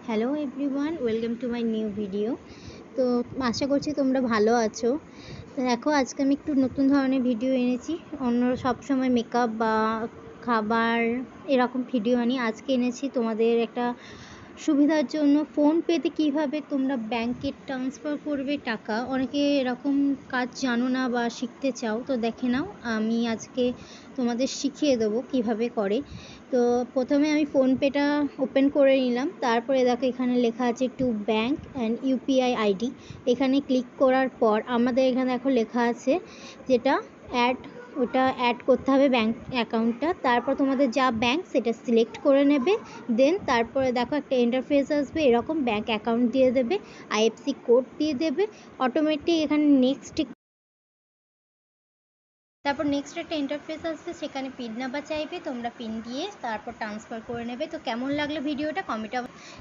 Hello everyone, welcome to my new video. তো আশা করছি তোমরা ভালো আছো। তো দেখো, আজকে আমি একটু নতুন ধরনের ভিডিও এনেছি। অন্য সবসময় মেকআপ বা খাবার এরকম ভিডিও আনি, আজকে এনেছি তোমাদের একটা সুবিধার জন্য ফোনপেতে কীভাবে তোমরা ব্যাংকে ট্রান্সফার করবে টাকা। অনেকে এরকম কাজ জানো না বা শিখতে চাও, তো দেখে নাও, আমি আজকে তোমাদের শিখিয়ে দেবো কিভাবে করে। তো প্রথমে আমি ফোনপেটা ওপেন করে নিলাম, তারপরে দেখো এখানে লেখা আছে to bank and UPI ID. এখানে ক্লিক করার পর আমাদের এখানে দেখো লেখা আছে যেটা ওটা অ্যাড করতে হবে ব্যাংক অ্যাকাউন্টটা। তারপর তোমাদের যা ব্যাংক সেটা সিলেক্ট করে নেবে। দেন তারপরে দেখো একটা ইন্টারফেস আসবে, এরকম ব্যাংক অ্যাকাউন্ট দিয়ে দেবে, আইএফসি কোড দিয়ে দেবে, অটোমেটিক এখানে তারপর নেক্সট একটা ইন্টারফেস আসবে, সেখানে পিন নাম্বার চাইবে, তোমরা পিন দিয়ে তারপর ট্রান্সফার করে নেবে। তো কেমন লাগলো ভিডিওটা কমেন্টে